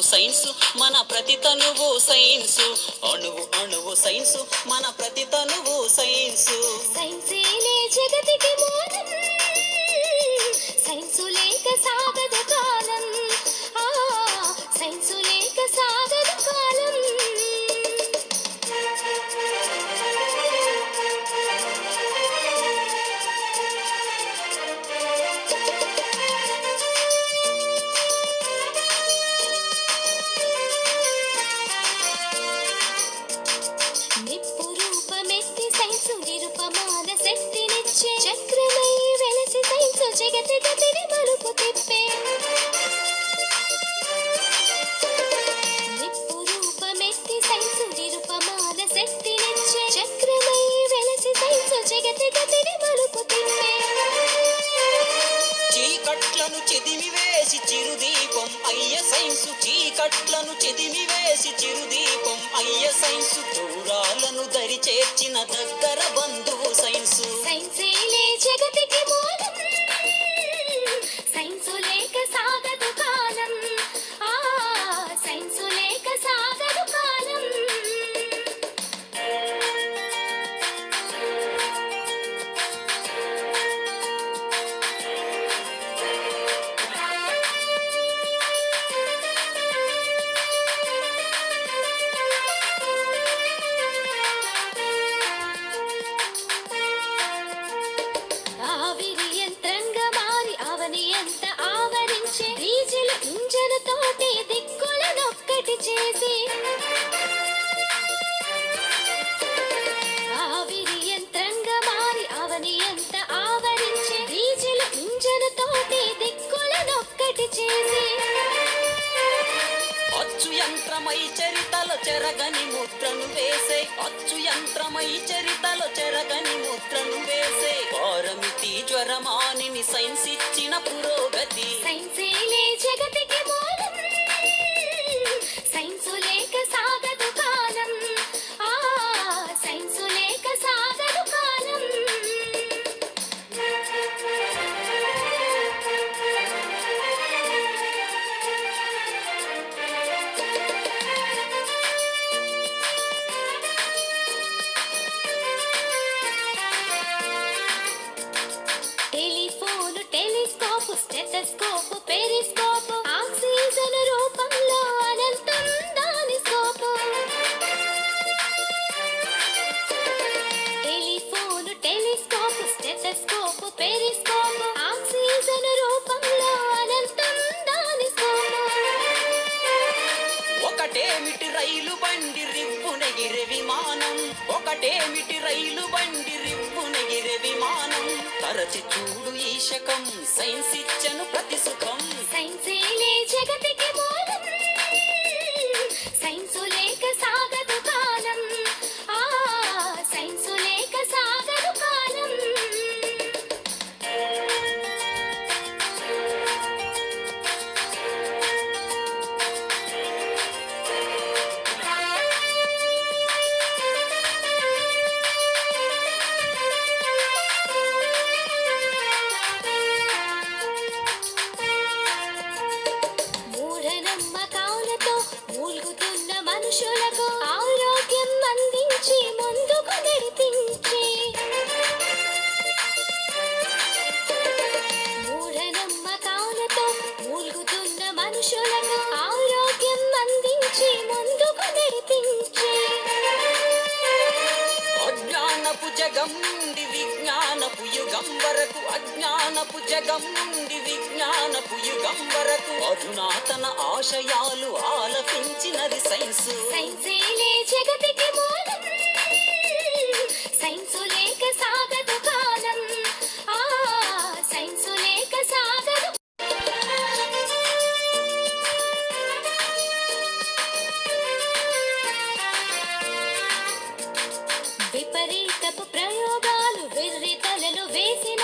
Science మన ప్రతి తనువు సైన్స్ అణువు అణువు సైన్స్ మన ప్రతి తనువు సైన్స్ సైన్సేలే జగతికి మూలం సైన్స్ లేక సాగదు కాలం సైన్స్ లేక సాగదు కాలం చక్రమై వెలసి సైన్స్ జగతి గతిని మలుపు తిప్పే నిప్పు రూపమెత్తి సైన్స్ నిరుపమాన శక్తినిచ్చే చక్రమై వెలసి సైన్స్ జగతి గతిని మలుపు తిప్పే చీకట్లను చెదిమివేసి చిరుదీపం అయ్య సైన్స్ చీకట్లను చెదిమివేసి చిరుదీపం అయ్య సైన్స్ దూరాలను దరి చేర్చిన దగ్గర బంధువు సైన్స్ సైన్సేలే జగతికి మూలం సైన్స్ లేక సాగదు కాలం సైన్స్ లేక సాగదు కాలం ఆవిరి యంత్రంగా మారి అవని ఎంత ఆవరించే డీజిల్ ఇంజన్ తోటి దిక్కులనొక్కటి చేసి ఆవిరి యంత్రంగా మారి అవని ఎంత ఆవరించే డీజిల్ ఇంజన్ తోటి దిక్కులనొక్కటి చేసి అచ్చు యంత్రమై చరితలో చెరగని ముద్రను వేసే అచ్చు యంత్రమై చరితలో చెరగని ముద్రను వేసే పారమితి జ్వరమానిని సైన్స్ ఇచ్చిన పురోగతి సైన్సేలే జగతికి మూలం సైన్స్ లేక సాగదు కాలం సైన్స్ లేక సాగదు కాలం telephone telescope stethoscope periscope oxygen రూపంలో అనంతం దాని scope telephone telescope stethoscope periscope oxygen రూపంలో అనంతం దాని స్కోప్ ఒకటేమిటి రైలు బండి రివ్వునెగిరే విమానం ఒకటేమిటి రైలు బండి రివ్వునెగిరే విమానం తరచి చూడు ఈ శకం సైన్స్ ఇచ్చను ప్రతి సుఖం సైన్సేలే జగతికి మూలం సైన్స్ లేక సాగదు కాలం సైన్స్ లేక సాగదు కాలం మూఢనమ్మకాలతో మూల్గుతున్న మనుషులకు ఆరోగ్యం అందించి ముందుకు నడిపించి మూఢనమ్మకాలతో మూల్గుతున్న మనుషులకు ఆరోగ్యం అందించి ముందుకు నడిపించి అజ్ఞానపు జగం నుండి విజ్ఞానపు యుగం వరకు అజ్ఞానపు జగం నుండి విజ్ఞానపు యుగం వరకు అధునాతన ఆశయాలు ఆలపించినది సైన్స్ సైన్సేలే జగతికి మూలం సైన్స్ లేక సాగదు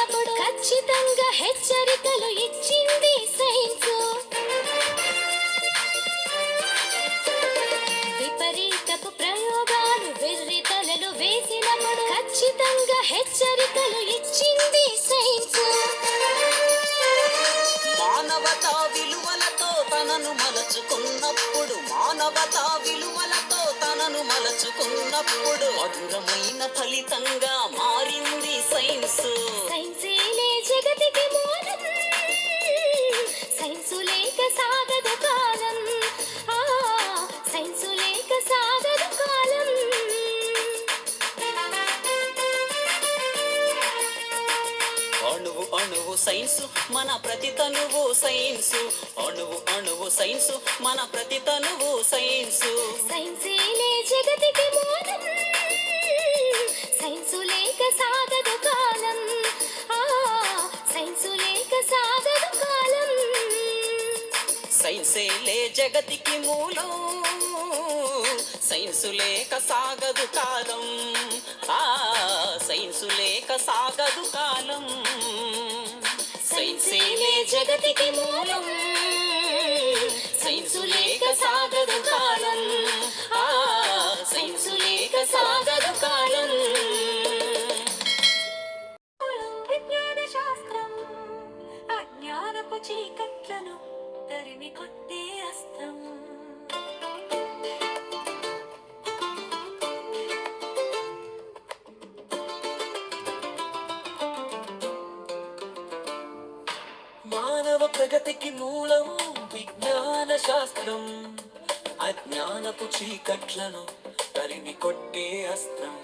వేసినప్పుడు ఖచ్చితంగా హెచ్చరికలు ఇచ్చింది సైన్స్. విపరీతపు ప్రయోగాలు వెర్రి తలలు వేసినప్పుడు ఖచ్చితంగా హెచ్చరికలు ఇచ్చింది సైన్స్. మానవతా విలువలతో తనను మలచుకున్నప్పుడు, మానవతా విలువలతో తనను మలచుకున్నప్పుడు మధురమైన ఫలితంగా మారింది సైన్స్. సైన్సేలే జగతికి మూలం, సైన్సు లేక సాగదు కాలం. సైన్సు లేక సాగదు కాలం. అణువు అణువు సైన్సు మన ప్రతి తనువు సైన్సు, అణువు అణువు సైన్సు మన ప్రతి తనువు సైన్సు. సైన్సేలే జగతికి మూలం, సైన్సు లేక సాగదు కాలం. సైన్సు లేక సాగదు కాలం. సైన్సేలే జగతికి మూలం, సైన్సు లేక సాగదు కాలం. సైన్సు లేక సాగదు కాలం. సైన్సేలే జగతికి మూలం, సైన్సు లేక సాగదు కాలం. సైన్సు లేక సాగదు కాలం. విజ్ఞాన శాస్త్రం అజ్ఞానపు చీకట్లను తరిమి కొట్టే అస్త్రం. మానవ ప్రగతికి మూలం విజ్ఞాన శాస్త్రం, అజ్ఞానపు చీకట్లను తరిమి కొట్టే అస్త్రం.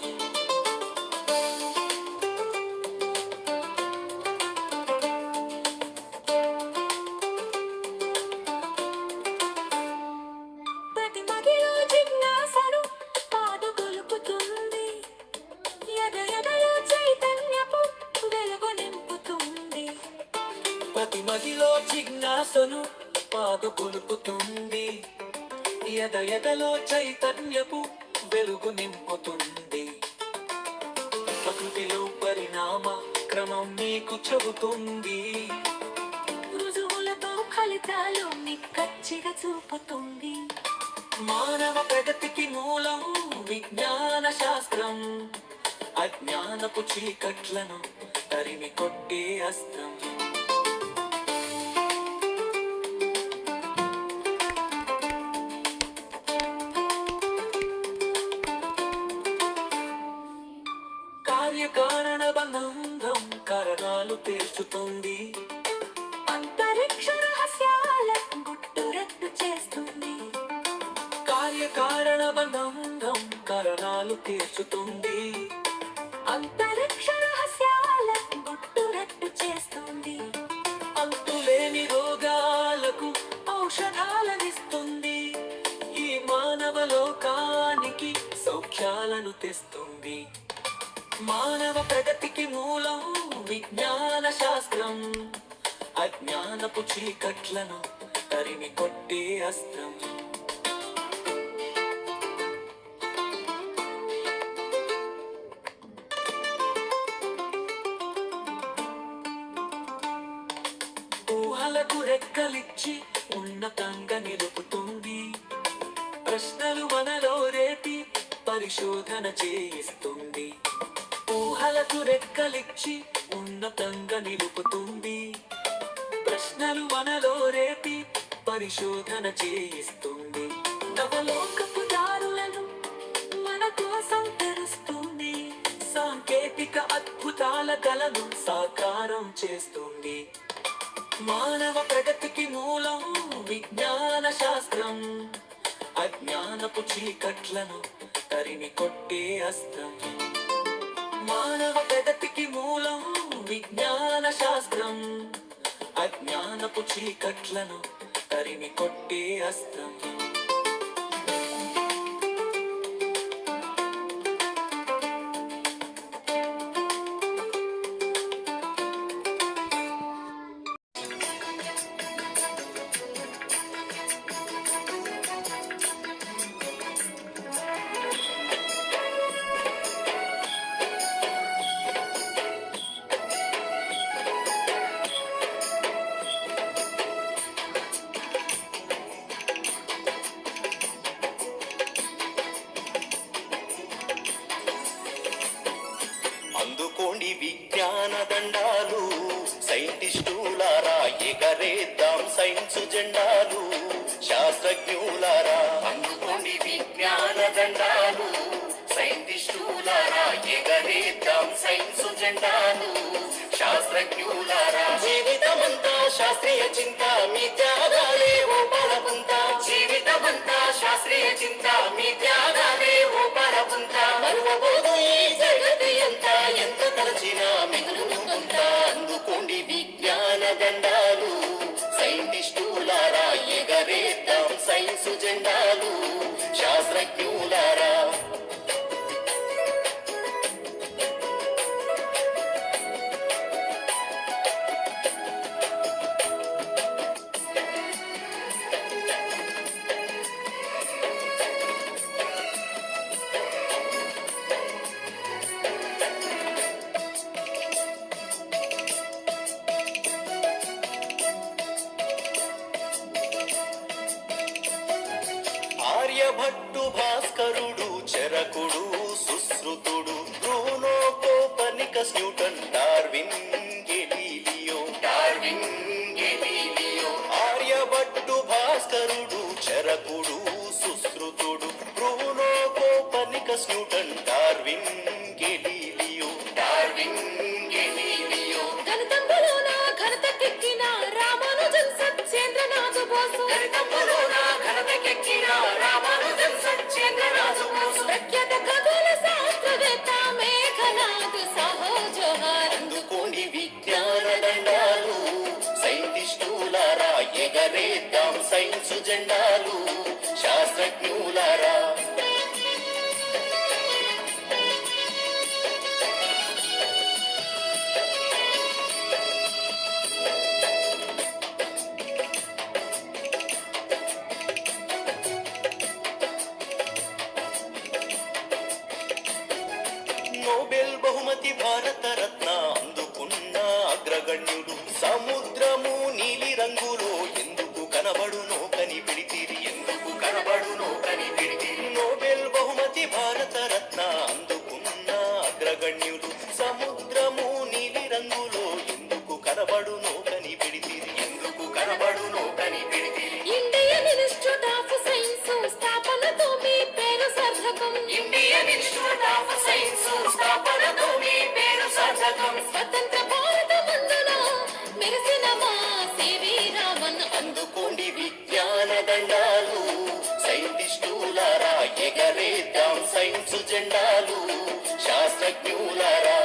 ప్రతి మదిలో జిజ్ఞాసను పాదుకొలుపుతుంది, ఎదలో చైతన్యపు వెలుగు నింపుతుంది. ప్రతి మదిలో జిజ్ఞాసను పాదు కొలుపుతుంది, ఎదలో చైతన్యపు వెలుగు నింపుతుంది. ప్రకృతిలో పరిణామ క్రమం నీకు చెబుతుంది, రుజువులతో ఫలితాలు నిక్కచ్చిగా చూపుతుంది. మానవ ప్రగతికి మూలం విజ్ఞాన శాస్త్రం, అజ్ఞానపు చీకట్లను తరిమి కొట్టే అస్త్రం. కార్యకారణ బంధం కారణాలు తీర్చుతుంది, అంతరిక్ష రహస్యాల గుట్టురట్టు చేస్తుంది. కార్యకారణ బంధం కారణాలు తీర్చుతుంది, అంతరిక్ష రహస్యాల గుట్టురట్టు చేస్తుంది. అంతులేని రోగాలకు ఔషధాలనిస్తుంది, ఈ మానవ లోకానికి సౌఖ్యాలను తెస్తుంది. మానవ ప్రగతికి మూలం విజ్ఞాన శాస్త్రం, అజ్ఞానపు చీకట్లను తరిమి కొట్టే అస్త్రం. ఊహలకు రెక్కలిచ్చి ఉన్నతంగా నిలుపుతుంది, ప్రశ్నలు మనలో రేపి పరిశోధన చేయిస్తుంది. ఊహలకు రెక్కలిచ్చి ఉన్నతంగా నిలుపుతుంది, ప్రశ్నలు మనలో రేపి పరిశోధన చేయిస్తుంది. నవలోకపు దారులను మన కోసం తెరుస్తుంది. సాంకేతిక అద్భుతాల కలను సాకారం చేస్తుంది. మానవ ప్రగతికి మూలం విజ్ఞాన శాస్త్రం, అజ్ఞానపు చీకట్లను తరిమి కొట్టే అస్త్రం. మానవ ప్రగతికి మూలం విజ్ఞాన శాస్త్రం, అజ్ఞానపు చీకట్లను తరిమి కొట్టే అస్త్రం. సైన్స్ జెండాలు శాస్త్రజ్ఞులారా అందుకోండి విజ్ఞాన దండాలు సైంటిస్టులారా ఎగరేద్దాం సైన్స్ జెండాలు శాస్త్రజ్ఞులారా జీవితమంతా శాస్త్రీయ చింత మీ త్యాగాలే ఓ పరపుంత జీవితమంతా శాస్త్రీయ చింత మీ త్యాగాలే ఓ పరపుంత మరువబోదు ఈ జగతి ఎంత తలచినా మిగులును కొంత అందుకోండి విజ్ఞాన దండాలు సైంటిస్టులారా ఎగరేద్దాం సైన్స్ జెండాలు శాస్త్రజ్ఞులారా ఆర్యభట్టు భాస్కరుడు చరకుడు సుశ్రుతుడు Bruno Copernicus Newton Darwin Galileo Aryabhatta భాస్కరుడు చరకుడు సుశ్రుతుడు Bruno Copernicus Newton Darwin Galileo గణితంబులోన ఘనతకెక్కిన రామానుజన్ సత్యేంద్రనాథ్ బోసు ప్రఖ్యాత ఖగోళ శాస్త్రవేత్త మేఘనాథ్ సాహో జోహార్ అందుకోండి విజ్ఞాన దండాలు సైంటిస్టులారా ఎగరేద్దాం సైన్స్ జెండాలు శాస్త్రజ్ఞులారా నోబెల్ బహుమతి భారత రత్న అందుకున్న అగ్రగణ్యుడు సముద్రము నీలి రంగులో ఎందుకు కనబడునో కనిపెడితిరి నోబెల్ బహుమతి భారత రత్న అందుకున్న అగ్రగణ్యుడు సముద్రము నీలి రంగులో ఎందుకు కనబడునో కనిపెడితిరి ఇండియన్ ఇన్స్టిట్యూట్ ఆఫ్ సైన్స్ స్థాపనతో మీ పేరు సార్థకం స్వతంత్ర భారతమందున మెరిసిన మా సివి రామన్ అందుకోండి విజ్ఞాన దండాలు సైంటిస్టులారా ఎగరేద్దాం సైన్స్ జెండాలు శాస్త్రజ్ఞులారా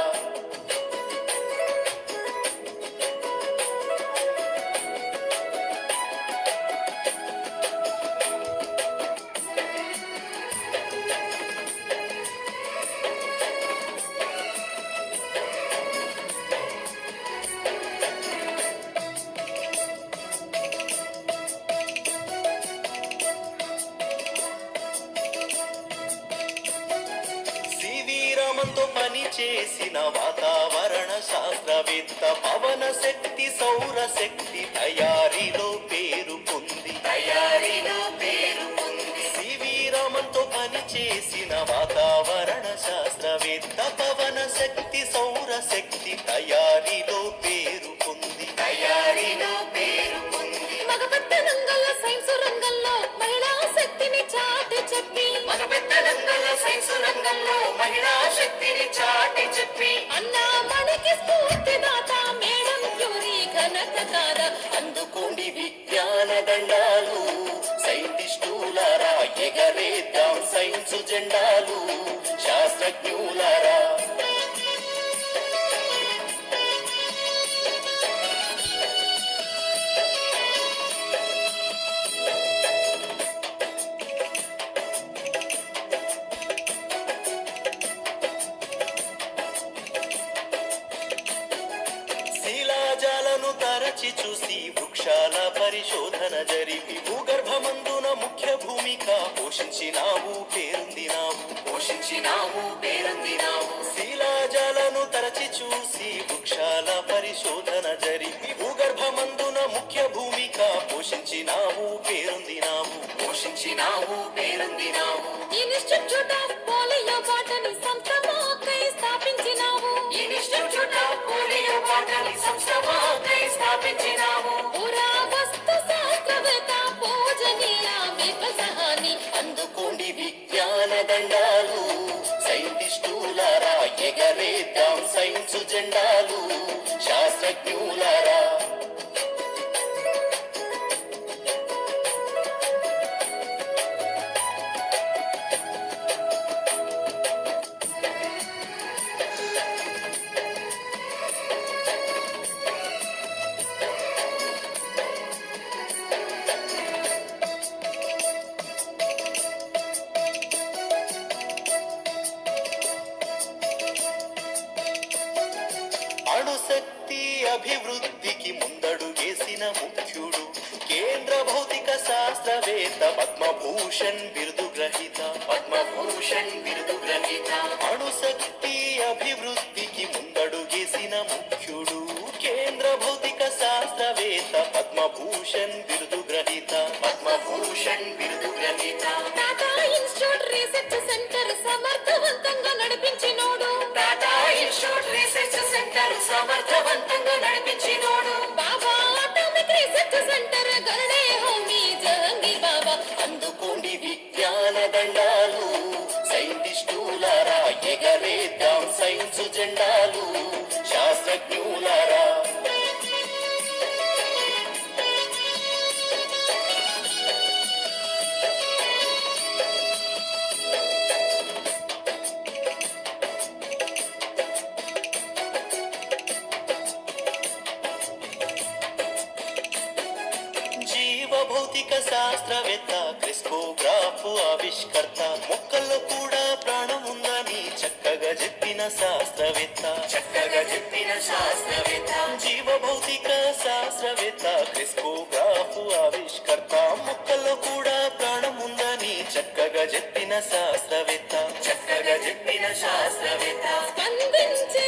సివిరామన్తో పని చేసిన వాతావరణ శాస్త్రవేత్త పవన శక్తి సౌర శక్తి తయారీలో పేరు పొంది సివిరామన్తో పని చేసిన వాతావరణ శాస్త్రవేత్త పవన శక్తి సౌర శక్తి తయారీలో పేరు పొంది మగపెద్ద రంగంలో సైన్స్ రంగంలో మహిళా శక్తిని చాటి చెప్పి అన్నామణికి స్ఫూర్తిదాత మేడం క్యూరీ ఘనతకార అందుకోండి విజ్ఞాన దండాలు సైంటిస్టులారా ఎగరేద్దాం సైన్స్ జెండాలు శాస్త్రజ్ఞులారా శిలాజాలను తరచి చూసి వృక్షాల పరిశోధన జరిపి భూగర్భమందున ముఖ్య భూమిక పోషించినావు పేరొందినావు శిలాజాలను తరచి చూసి వృక్షాల పరిశోధన జరిపి భూగర్భమందున ముఖ్య భూమిక పోషించినావు పేరొందినావు ఇన్స్టిట్యూట్ ఆఫ్ పోలియో బాటనీ సంస్థ మాకై స్థాపించినావు పురావస్తు సహాని. అందుకోండి విజ్ఞాన దండాలు సైంటిస్టులారా, ఎగరేద్దాం సైన్స్ జెండాలు శాస్త్రజ్ఞులారా. అణుశక్తి అభివృద్ధికి ముందడుగేసిన ముఖ్యుడు కేంద్ర భౌతిక శాస్త్రవేత్త పద్మభూషణ్ బిరుదు గ్రహీత. పద్మభూషణ్ బిరుదు గ్రహీత. అణుశక్తి అభివృద్ధికి ముందడుగేసిన ముఖ్యుడు కేంద్ర భౌతిక శాస్త్రవేత్త పద్మభూషణ్ బిరుదు గ్రహీత. పద్మభూషణ్ బిరుదు గ్రహీత. టాటా ఇన్స్టిట్యూట్ రీసెర్చ్ సెంటర్ సమర్థవంతంగా నడిపించినోడు. టాటా ఇన్స్టిట్యూట్ రీసెర్చ్ సెంటర్ సమర్థవంతంగా నడిపించినోడు. బాబా అటామిక్ రీసెర్చ్ సెంటర్ గరుడే హోమీ జహంగీర్ బాబా. అందుకోండి విజ్ఞాన దండాలు సైంటిస్టులారా, ఎగరేద్దాం సైన్స్ జెండాలు శాస్త్రజ్ఞులారా. జీవ భౌతిక శాస్త్రవేత్త క్రిస్కోగ్రాఫ్ ఆవిష్కర్త. మొక్కల్లో కూడా ప్రాణం ఉందని చక్కగా చెప్పిన శాస్త్రవేత్త. చక్కగా చెప్పిన శాస్త్రవేత్త. జీవ భౌతిక శాస్త్రవేత్త క్రిస్కోగ్రాఫ్ ఆవిష్కర్త. మొక్కల్లో కూడా ప్రాణం ఉందని చక్కగా చెప్పిన శాస్త్రవేత్త. చక్కగా చెప్పిన శాస్త్రవేత్త. స్పందించే